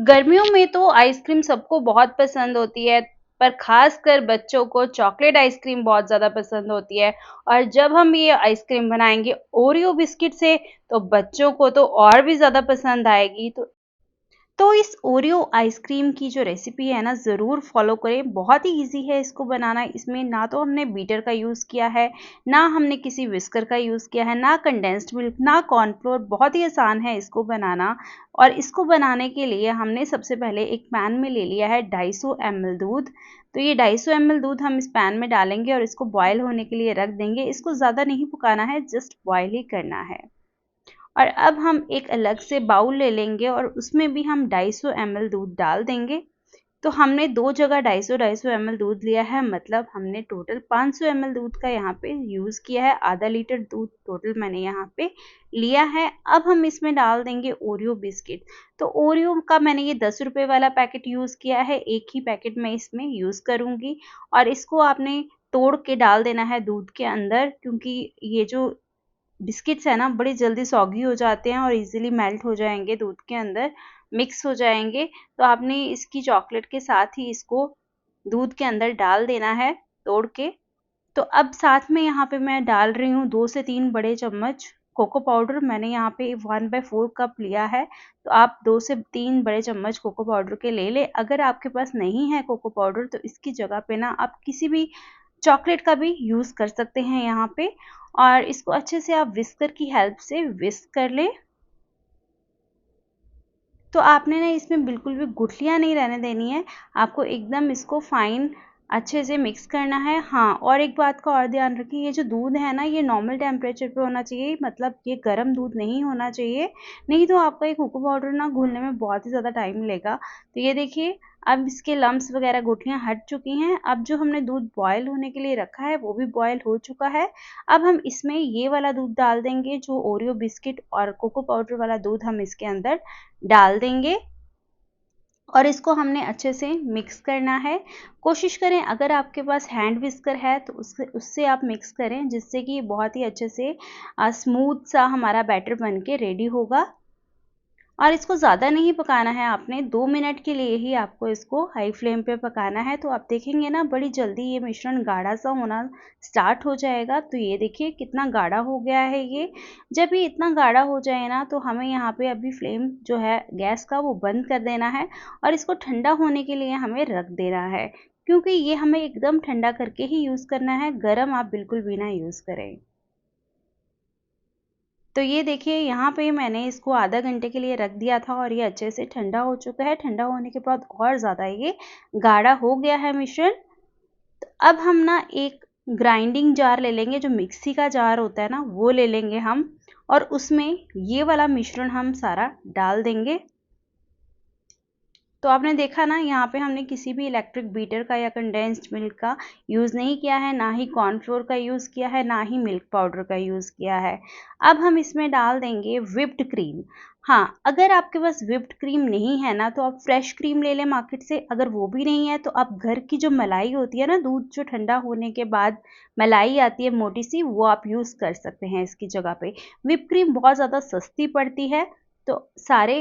गर्मियों में तो आइसक्रीम सबको बहुत पसंद होती है, पर ख़ासकर बच्चों को चॉकलेट आइसक्रीम बहुत ज़्यादा पसंद होती है। और जब हम ये आइसक्रीम बनाएँगे ओरियो बिस्किट से, तो बच्चों को तो और भी ज़्यादा पसंद आएगी। तो इस ओरियो आइसक्रीम की जो रेसिपी है ना, ज़रूर फॉलो करें। बहुत ही ईज़ी है इसको बनाना। इसमें ना तो हमने बीटर का यूज़ किया है, ना हमने किसी विस्कर का यूज़ किया है, ना कंडेंस्ड मिल्क, ना कॉर्नफ्लोर। बहुत ही आसान है इसको बनाना। और इसको बनाने के लिए हमने सबसे पहले एक पैन में ले लिया है 250 ml दूध। तो ये 250 ml दूध हम इस पैन में डालेंगे और इसको बॉयल होने के लिए रख देंगे। इसको ज़्यादा नहीं पकाना है, जस्ट बॉयल ही करना है। और अब हम एक अलग से बाउल ले लेंगे और उसमें भी हम 250 ml दूध डाल देंगे। तो हमने दो जगह 250 ml दूध लिया है, मतलब हमने टोटल 500 ml दूध का यहाँ पे यूज़ किया है। आधा लीटर दूध टोटल मैंने यहाँ पे लिया है। अब हम इसमें डाल देंगे ओरियो बिस्किट। तो ओरियो का मैंने ये 10 रुपये वाला पैकेट यूज़ किया है, एक ही पैकेट मैं इसमें यूज़ करूँगी। और इसको आपने तोड़ के डाल देना है दूध के अंदर, क्योंकि ये जो बिस्किट्स है ना, बड़ी जल्दी सॉगी हो जाते हैं और इजीली मेल्ट हो जाएंगे, दूध के अंदर मिक्स हो जाएंगे। तो आपने इसकी चॉकलेट के साथ ही इसको दूध के अंदर डाल देना है तोड़ के। तो अब साथ में यहाँ पे मैं डाल रही हूँ 2 से 3 बड़े चम्मच कोको पाउडर। मैंने यहाँ पे 1/4 कप लिया है, तो आप 2 से 3 बड़े चम्मच कोको पाउडर के ले लें। अगर आपके पास नहीं है कोको पाउडर, तो इसकी जगह पे ना आप किसी भी चॉकलेट का भी यूज़ कर सकते हैं यहाँ पे। और इसको अच्छे से आप विस्कर की हेल्प से विस्क कर लें। तो आपने ना इसमें बिल्कुल भी गुठलियाँ नहीं रहने देनी है, आपको एकदम इसको फाइन अच्छे से मिक्स करना है। हाँ, और एक बात का और ध्यान रखिए, ये जो दूध है ना, ये नॉर्मल टेम्परेचर पे होना चाहिए, मतलब ये गर्म दूध नहीं होना चाहिए, नहीं तो आपका ये कोको पाउडर ना घुलने में बहुत ही ज़्यादा टाइम लेगा। तो ये देखिए, अब इसके लम्स वगैरह गुठलियाँ हट चुकी हैं। अब जो हमने दूध बॉयल होने के लिए रखा है, वो भी बॉयल हो चुका है। अब हम इसमें ये वाला दूध डाल देंगे, जो ओरियो बिस्किट और कोको पाउडर वाला दूध हम इसके अंदर डाल देंगे और इसको हमने अच्छे से मिक्स करना है। कोशिश करें, अगर आपके पास हैंड विस्कर है तो उससे उससे आप मिक्स करें, जिससे कि बहुत ही अच्छे से स्मूथ सा हमारा बैटर बन के रेडी होगा। और इसको ज़्यादा नहीं पकाना है आपने, 2 मिनट के लिए ही आपको इसको हाई फ्लेम पे पकाना है। तो आप देखेंगे ना, बड़ी जल्दी ये मिश्रण गाढ़ा सा होना स्टार्ट हो जाएगा। तो ये देखिए कितना गाढ़ा हो गया है ये। जब ये इतना गाढ़ा हो जाए ना, तो हमें यहाँ पे अभी फ्लेम जो है गैस का वो बंद कर देना है और इसको ठंडा होने के लिए हमें रख देना है, क्योंकि ये हमें एकदम ठंडा करके ही यूज़ करना है, गर्म आप बिल्कुल भी ना यूज़ करें। तो ये देखिए, यहाँ पे मैंने इसको आधा घंटे के लिए रख दिया था और ये अच्छे से ठंडा हो चुका है। ठंडा होने के बाद और ज़्यादा ये गाढ़ा हो गया है मिश्रण। तो अब हम ना एक ग्राइंडिंग जार ले लेंगे, जो मिक्सी का जार होता है ना, वो ले लेंगे हम। और उसमें ये वाला मिश्रण हम सारा डाल देंगे। तो आपने देखा ना, यहाँ पे हमने किसी भी इलेक्ट्रिक बीटर का या कंडेंस्ड मिल्क का यूज़ नहीं किया है, ना ही कॉर्नफ्लोर का यूज़ किया है, ना ही मिल्क पाउडर का यूज़ किया है। अब हम इसमें डाल देंगे व्हिप्ड क्रीम। हाँ, अगर आपके पास व्हिप्ड क्रीम नहीं है ना, तो आप फ्रेश क्रीम ले लें मार्केट से। अगर वो भी नहीं है, तो आप घर की जो मलाई होती है ना, दूध जो ठंडा होने के बाद मलाई आती है मोटी सी, वो आप यूज़ कर सकते हैं इसकी जगह पे। व्हिप क्रीम बहुत ज़्यादा सस्ती पड़ती है, तो सारे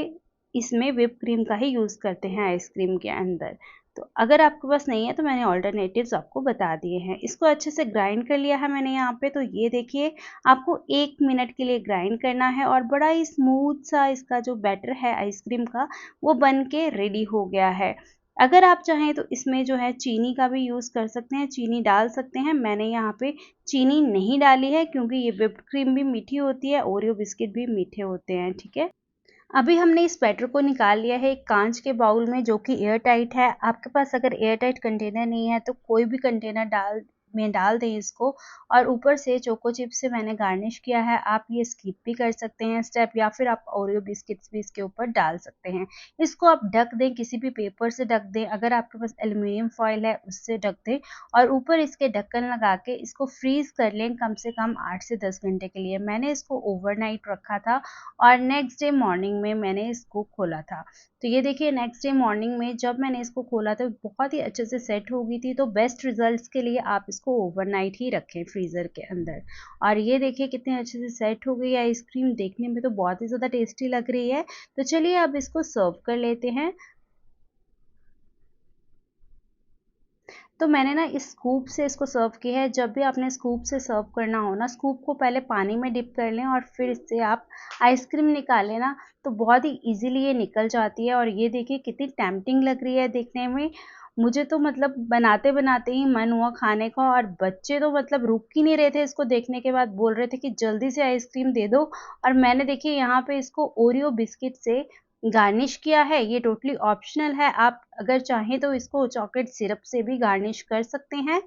इसमें व्हिप क्रीम का ही यूज़ करते हैं आइसक्रीम के अंदर। तो अगर आपके पास नहीं है, तो मैंने ऑल्टरनेटिव्स आपको बता दिए हैं। इसको अच्छे से ग्राइंड कर लिया है मैंने यहाँ पे। तो ये देखिए, आपको 1 मिनट के लिए ग्राइंड करना है और बड़ा ही स्मूथ सा इसका जो बैटर है आइसक्रीम का, वो बन के रेडी हो गया है। अगर आप चाहें तो इसमें जो है चीनी का भी यूज़ कर सकते हैं, चीनी डाल सकते हैं। मैंने यहाँ पे चीनी नहीं डाली है, क्योंकि ये व्हिप्ड क्रीम भी मीठी होती है, ओरियो बिस्किट भी मीठे होते हैं, ठीक है। अभी हमने इस बैटर को निकाल लिया है एक कांच के बाउल में, जो कि एयर टाइट है। आपके पास अगर एयर टाइट कंटेनर नहीं है, तो कोई भी कंटेनर डाल दें इसको। और ऊपर से चोको चिप से मैंने गार्निश किया है। आप ये स्किप भी कर सकते हैं स्टेप, या फिर आप ओरियो बिस्किट्स भी इसके ऊपर डाल सकते हैं। इसको आप ढक दें, किसी भी पेपर से ढक दें, अगर आपके पास एल्युमिनियम फॉइल है उससे ढक दें। और ऊपर इसके ढक्कन लगा के इसको फ्रीज कर लें कम से कम 8 से 10 घंटे के लिए। मैंने इसको ओवरनाइट रखा था और नेक्स्ट डे मॉर्निंग में मैंने इसको खोला था। तो ये देखिए, नेक्स्ट डे मॉर्निंग में जब मैंने इसको खोला तो बहुत ही अच्छे से सेट हो गई थी। तो बेस्ट रिजल्ट्स के लिए आप इसको इसको ओवरनाइट ही रखें फ्रीज़र के अंदर। और ये देखिए कितने अच्छे से सेट हो गई है आइसक्रीम, देखने में तो बहुत ही ज़्यादा टेस्टी लग रही है। तो चलिए अब इसको सर्व कर लेते हैं। तो मैंने ना इस स्कूप से इसको सर्व किया है। जब भी आपने स्कूप से सर्व करना हो ना, स्कूप को पहले पानी में डिप कर लें और फिर इससे आप आइसक्रीम निकालें ना, तो बहुत ही ईज़िली ये निकल जाती है। और ये देखिए कितनी टेम्प्टिंग लग रही है देखने में। मुझे तो मतलब बनाते-बनाते ही मन हुआ खाने का, और बच्चे तो मतलब रुक ही नहीं रहे थे इसको देखने के बाद, बोल रहे थे कि जल्दी से आइसक्रीम दे दो। और मैंने देखिए यहाँ पे इसको ओरियो बिस्किट से गार्निश किया है। ये टोटली ऑप्शनल है, आप अगर चाहें तो इसको चॉकलेट सिरप से भी गार्निश कर सकते हैं।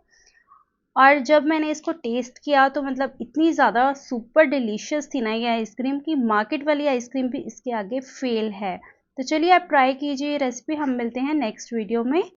और जब मैंने इसको टेस्ट किया तो मतलब इतनी ज़्यादा सुपर डिलीशियस थी ना ये आइसक्रीम, कि मार्केट वाली आइसक्रीम भी इसके आगे फेल है। तो चलिए आप ट्राई कीजिए ये रेसिपी। हम मिलते हैं नेक्स्ट वीडियो में।